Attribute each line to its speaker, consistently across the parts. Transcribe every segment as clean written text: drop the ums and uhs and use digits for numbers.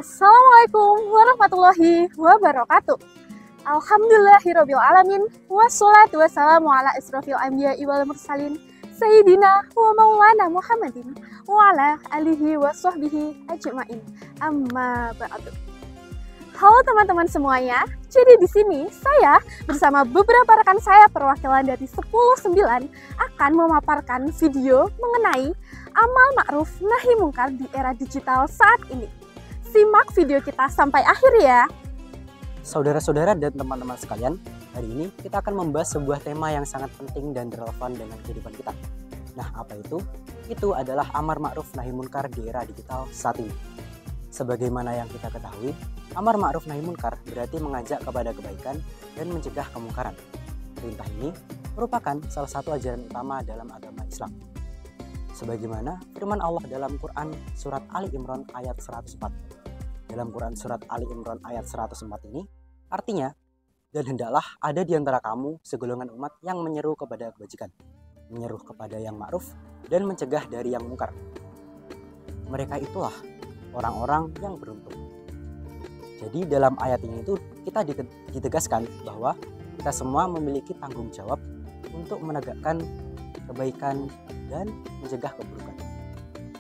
Speaker 1: Assalamualaikum warahmatullahi wabarakatuh. Alhamdulillahirabbil alamin wassalatu wassalamu ala asrofil anbiya'i wal mursalin sayyidina wa maulana Muhammadin wa ala alihi wa sahbihi ajmain. Amma ba'du. Halo teman-teman semuanya. Jadi di sini saya bersama beberapa rekan saya perwakilan dari 10-9 akan memaparkan video mengenai amal ma'ruf nahi mungkar di era digital saat ini. Simak video kita sampai akhir ya.
Speaker 2: Saudara-saudara dan teman-teman sekalian, hari ini kita akan membahas sebuah tema yang sangat penting dan relevan dengan kehidupan kita. Nah, apa itu? Itu adalah amar ma'ruf nahi munkar di era digital saat ini. Sebagaimana yang kita ketahui, amar ma'ruf nahi munkar berarti mengajak kepada kebaikan dan mencegah kemungkaran. Perintah ini merupakan salah satu ajaran utama dalam agama Islam. Sebagaimana firman Allah dalam Quran surat Ali Imran ayat 104. Dalam Quran surat Ali Imran ayat 104 ini artinya, dan hendaklah ada di antara kamu segolongan umat yang menyeru kepada kebajikan, menyeru kepada yang ma'ruf dan mencegah dari yang mungkar. Mereka itulah orang-orang yang beruntung. Jadi dalam ayat ini itu kita ditegaskan bahwa kita semua memiliki tanggung jawab untuk menegakkan kebaikan dan mencegah keburukan.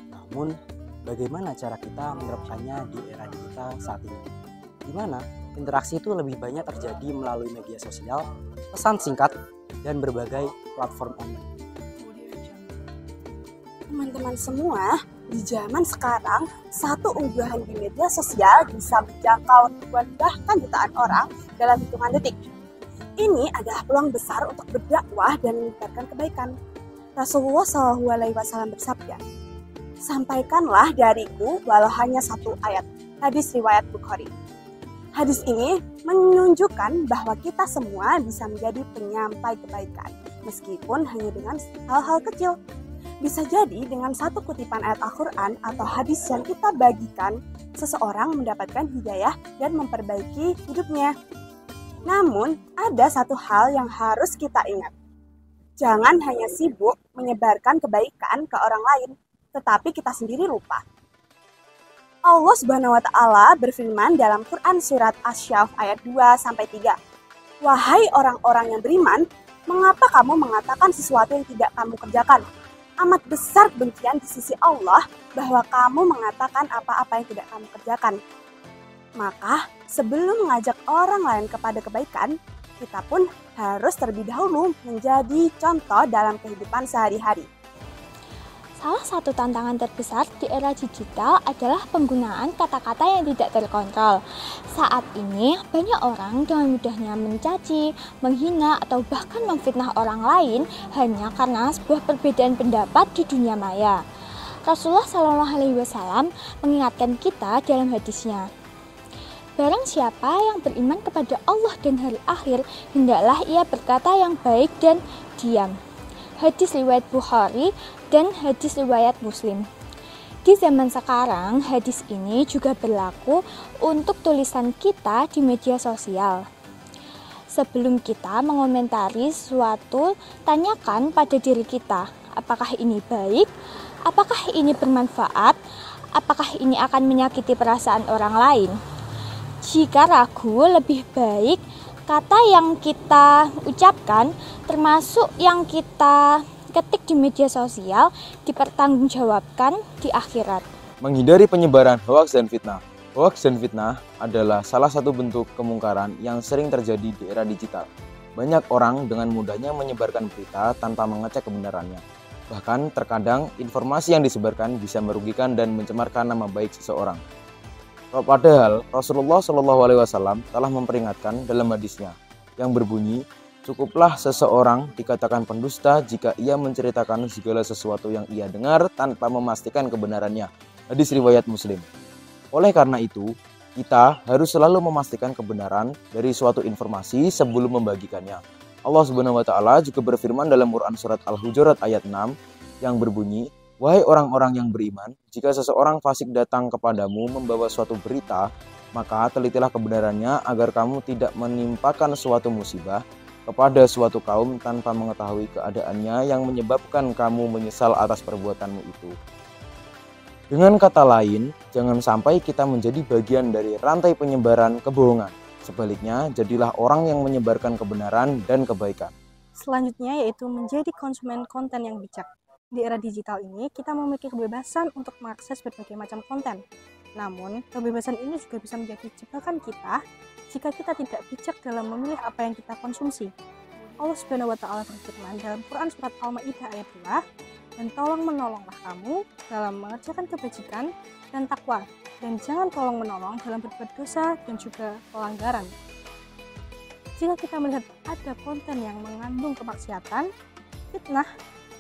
Speaker 2: Namun bagaimana cara kita menerapkannya di era digital saat ini? Di mana interaksi itu lebih banyak terjadi melalui media sosial, pesan singkat, dan berbagai platform online.
Speaker 3: Teman-teman semua, di zaman sekarang, satu unggahan di media sosial bisa menjangkau ribuan bahkan jutaan orang dalam hitungan detik. Ini adalah peluang besar untuk berdakwah dan menyebarkan kebaikan. Rasulullah SAW bersabda, "Sampaikanlah dariku walau hanya satu ayat." Hadis riwayat Bukhari. Hadis ini menunjukkan bahwa kita semua bisa menjadi penyampai kebaikan, meskipun hanya dengan hal-hal kecil. Bisa jadi dengan satu kutipan ayat Al-Quran atau hadis yang kita bagikan, seseorang mendapatkan hidayah dan memperbaiki hidupnya. Namun, ada satu hal yang harus kita ingat. Jangan hanya sibuk menyebarkan kebaikan ke orang lain, tetapi kita sendiri lupa. Allah Subhanahu wa Ta'ala berfirman dalam Quran surat Asy-Syaff ayat 2-3. "Wahai orang-orang yang beriman, mengapa kamu mengatakan sesuatu yang tidak kamu kerjakan? Amat besar kebencian di sisi Allah bahwa kamu mengatakan apa-apa yang tidak kamu kerjakan." Maka sebelum mengajak orang lain kepada kebaikan, kita pun harus terlebih dahulu menjadi contoh dalam kehidupan sehari-hari.
Speaker 4: Salah satu tantangan terbesar di era digital adalah penggunaan kata-kata yang tidak terkontrol. Saat ini, banyak orang dengan mudahnya mencaci, menghina, atau bahkan memfitnah orang lain hanya karena sebuah perbedaan pendapat di dunia maya. Rasulullah SAW mengingatkan kita dalam hadisnya, "Barang siapa yang beriman kepada Allah dan hari akhir, hendaklah ia berkata yang baik dan diam." Hadis riwayat Bukhari dan hadis riwayat Muslim. Di zaman sekarang, hadis ini juga berlaku untuk tulisan kita di media sosial. Sebelum kita mengomentari sesuatu, tanyakan pada diri kita, apakah ini baik? Apakah ini bermanfaat? Apakah ini akan menyakiti perasaan orang lain? Jika ragu, lebih baik kata yang kita ucapkan, termasuk yang kita ketik di media sosial, dipertanggungjawabkan di akhirat.
Speaker 5: Menghindari penyebaran hoaks dan fitnah. Hoaks dan fitnah adalah salah satu bentuk kemungkaran yang sering terjadi di era digital. Banyak orang dengan mudahnya menyebarkan berita tanpa mengecek kebenarannya. Bahkan terkadang informasi yang disebarkan bisa merugikan dan mencemarkan nama baik seseorang. Padahal Rasulullah SAW telah memperingatkan dalam hadisnya yang berbunyi, "Cukuplah seseorang dikatakan pendusta jika ia menceritakan segala sesuatu yang ia dengar tanpa memastikan kebenarannya." Hadis riwayat Muslim. Oleh karena itu, kita harus selalu memastikan kebenaran dari suatu informasi sebelum membagikannya. Allah Subhanahu wa Ta'ala juga berfirman dalam Quran surat Al-Hujurat ayat 6 yang berbunyi, "Wahai orang-orang yang beriman, jika seseorang fasik datang kepadamu membawa suatu berita, maka telitilah kebenarannya agar kamu tidak menimpakan suatu musibah kepada suatu kaum tanpa mengetahui keadaannya yang menyebabkan kamu menyesal atas perbuatanmu itu." Dengan kata lain, jangan sampai kita menjadi bagian dari rantai penyebaran kebohongan. Sebaliknya, jadilah orang yang menyebarkan kebenaran dan kebaikan.
Speaker 3: Selanjutnya yaitu menjadi konsumen konten yang bijak. Di era digital ini, kita memiliki kebebasan untuk mengakses berbagai macam konten. Namun, kebebasan ini juga bisa menjadi jebakan kita jika kita tidak bijak dalam memilih apa yang kita konsumsi. Allah Subhanahu wa Ta'ala berfirman dalam Quran Surat Al-Ma'idah ayat 2, dan tolong menolonglah kamu dalam mengerjakan kebajikan dan takwa, dan jangan tolong menolong dalam berbuat dosa dan juga pelanggaran. Jika kita melihat ada konten yang mengandung kemaksiatan, fitnah,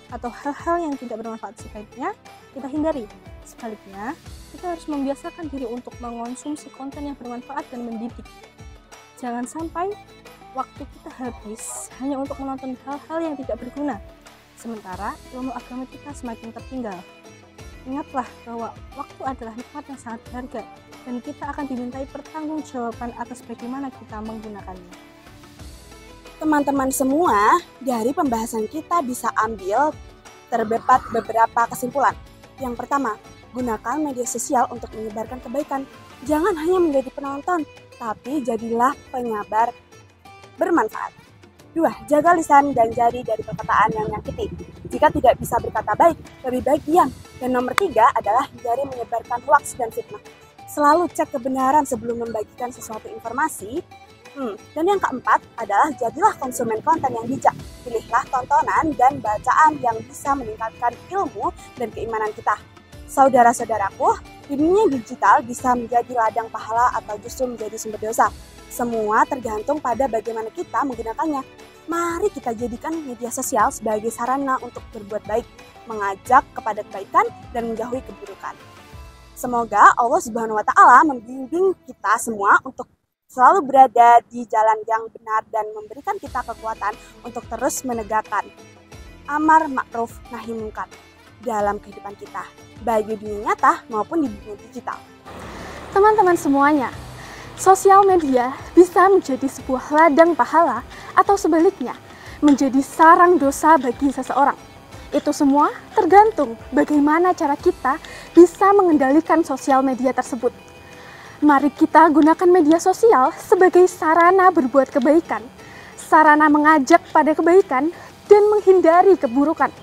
Speaker 3: atau hal-hal yang tidak bermanfaat, sebaiknya kita hindari. Sebaliknya, kita harus membiasakan diri untuk mengonsumsi konten yang bermanfaat dan mendidik. Jangan sampai waktu kita habis hanya untuk menonton hal-hal yang tidak berguna, sementara ilmu agama kita semakin tertinggal. Ingatlah bahwa waktu adalah nikmat yang sangat berharga, dan kita akan dimintai pertanggungjawaban atas bagaimana kita menggunakannya. Teman-teman semua, dari pembahasan kita bisa ambil terdapat beberapa kesimpulan. Yang pertama, gunakan media sosial untuk menyebarkan kebaikan. Jangan hanya menjadi penonton, tapi jadilah penyabar bermanfaat. 2. Jaga lisan dan jari dari perkataan yang menyakiti. Jika tidak bisa berkata baik, lebih baik diam. Dan nomor 3 adalah hindari menyebarkan hoaks dan fitnah. Selalu cek kebenaran sebelum membagikan sesuatu informasi. Dan yang keempat adalah jadilah konsumen konten yang bijak. Pilihlah tontonan dan bacaan yang bisa meningkatkan ilmu dan keimanan kita. Saudara-saudaraku, dunia digital bisa menjadi ladang pahala atau justru menjadi sumber dosa. Semua tergantung pada bagaimana kita menggunakannya. Mari kita jadikan media sosial sebagai sarana untuk berbuat baik, mengajak kepada kebaikan dan menjauhi keburukan. Semoga Allah Subhanahu wa Ta'ala membimbing kita semua untuk selalu berada di jalan yang benar dan memberikan kita kekuatan untuk terus menegakkan amar ma'ruf nahi munkar dalam kehidupan kita, baik di dunia nyata maupun di dunia digital.
Speaker 1: Teman-teman semuanya, sosial media bisa menjadi sebuah ladang pahala atau sebaliknya menjadi sarang dosa bagi seseorang. Itu semua tergantung bagaimana cara kita bisa mengendalikan sosial media tersebut. Mari kita gunakan media sosial sebagai sarana berbuat kebaikan, sarana mengajak pada kebaikan, dan menghindari keburukan.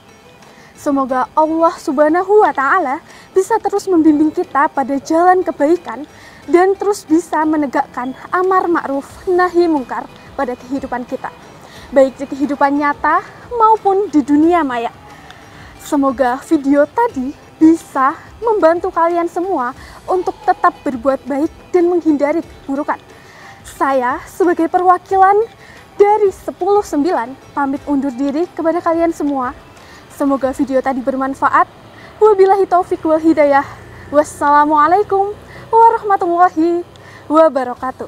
Speaker 1: Semoga Allah Subhanahu wa Ta'ala bisa terus membimbing kita pada jalan kebaikan dan terus bisa menegakkan amar ma'ruf nahi mungkar pada kehidupan kita, baik di kehidupan nyata maupun di dunia maya. Semoga video tadi bisa membantu kalian semua untuk tetap berbuat baik dan menghindari keburukan. Saya sebagai perwakilan dari 10/9 pamit undur diri kepada kalian semua. Semoga video tadi bermanfaat. Wabillahi taufiq wal hidayah. Wassalamualaikum warahmatullahi wabarakatuh.